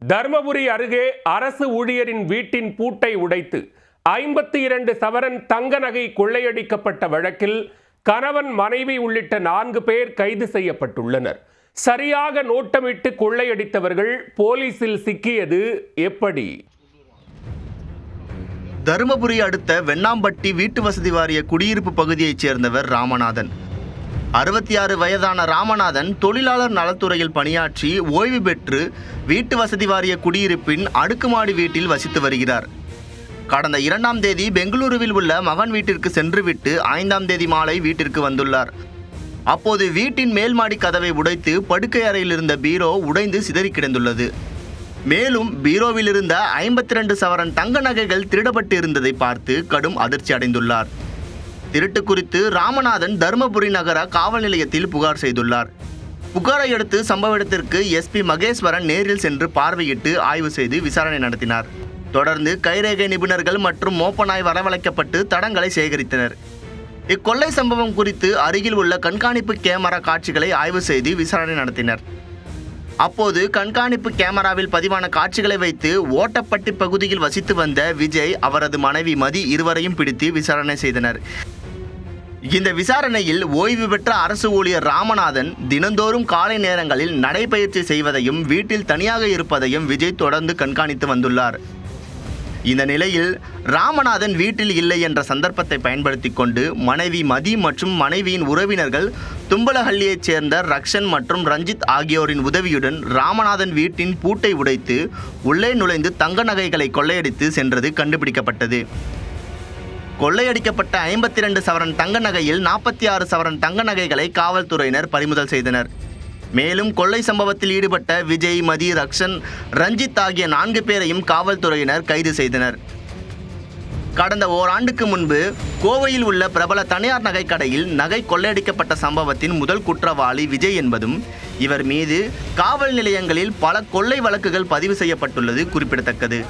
தர்மபுரி அருகே அரசு ஊழியரின் வீட்டின் பூட்டை உடைத்து 52 சவரன் தங்க நகை கொள்ளையடிக்கப்பட்ட வழக்கில் கணவன், மனைவி உள்ளிட்ட 4 பேர் கைது செய்யப்பட்டுள்ளனர். சரியாக நோட்டமிட்டு கொள்ளையடித்தவர்கள் போலீசில் சிக்கியது எப்படி? தருமபுரி அடுத்த வெண்ணாம்பட்டி வீட்டு வசதி வாரிய குடியிருப்பு பகுதியைச் சேர்ந்தவர் ராமநாதன். 66 வயதான ராமநாதன் தொழிலாளர் நலத்துறையில் பணியாற்றி ஓய்வு பெற்று வீட்டு வசதி வாரிய குடியிருப்பின் அடுக்குமாடி வீட்டில் வசித்து வருகிறார். கடந்த 2ஆம் தேதி பெங்களூருவில் உள்ள மகன் வீட்டிற்கு சென்றுவிட்டு 5ஆம் தேதி மாலை வீட்டிற்கு வந்துள்ளார். அப்போது வீட்டின் மேல்மாடி கதவை உடைத்து படுக்கை அறையில் இருந்த பீரோ உடைந்து சிதறி கிடந்துள்ளது. மேலும் பீரோவில் இருந்த 52 சவரன் தங்க நகைகள் திருடப்பட்டு இருந்ததை பார்த்து கடும் அதிர்ச்சி அடைந்துள்ளார். திருட்டு குறித்து ராமநாதன் தருமபுரி நகர காவல் நிலையத்தில் புகார் செய்துள்ளார். புகாரை அடுத்து சம்பவ இடத்திற்கு SP மகேஸ்வரன் நேரில் சென்று பார்வையிட்டு ஆய்வு செய்து விசாரணை நடத்தினார். தொடர்ந்து கைரேகை நிபுணர்கள் மற்றும் மோப்பனாய் வரவழைக்கப்பட்டு தடங்களை சேகரித்தனர். இக்கொள்ளை சம்பவம் குறித்து அருகில் உள்ள கண்காணிப்பு கேமரா காட்சிகளை ஆய்வு செய்து விசாரணை நடத்தினர். அப்போது கண்காணிப்பு கேமராவில் பதிவான காட்சிகளை வைத்து ஓட்டப்பட்டி பகுதியில் வசித்து வந்த விஜய், அவரது மனைவி மதி இருவரையும் பிடித்து விசாரணை செய்தனர். இந்த விசாரணையில் ஓய்வு பெற்ற அரசு ஊழியர் ராமநாதன் தினந்தோறும் காலை நேரங்களில் நடைபயிற்சி செய்வதையும் வீட்டில் தனியாக இருப்பதையும் விஜய் தொடர்ந்து கண்காணித்து வந்துள்ளார். இந்த நிலையில் ராமநாதன் வீட்டில் இல்லை என்ற சந்தர்ப்பத்தை பயன்படுத்தி கொண்டு மனைவி மதி மற்றும் மனைவியின் உறவினர்கள் தும்பலஹள்ளியைச் சேர்ந்த ரக்ஷன் மற்றும் ரஞ்சித் ஆகியோரின் உதவியுடன் ராமநாதன் வீட்டின் பூட்டை உடைத்து உள்ளே நுழைந்து தங்க நகைகளை கொள்ளையடித்து சென்றது கண்டுபிடிக்கப்பட்டது. கொள்ளையடிக்கப்பட்ட 52 சவரன் தங்க நகையில் 46 சவரன் தங்க நகைகளை காவல்துறையினர் பறிமுதல் செய்தனர். மேலும் கொள்ளை சம்பவத்தில் ஈடுபட்ட விஜய், மதி, ரக்ஷன், ரஞ்சித் ஆகிய 4 பேரையும் காவல்துறையினர் கைது செய்தனர். கடந்த ஓராண்டுக்கு முன்பு கோவையில் உள்ள பிரபல தனியார் நகை கடையில் நகை கொள்ளையடிக்கப்பட்ட சம்பவத்தின் முதல் குற்றவாளி விஜய் என்பதும், இவர் மீது காவல் நிலையங்களில் பல கொள்ளை வழக்குகள் பதிவு செய்யப்பட்டுள்ளது குறிப்பிடத்தக்கது.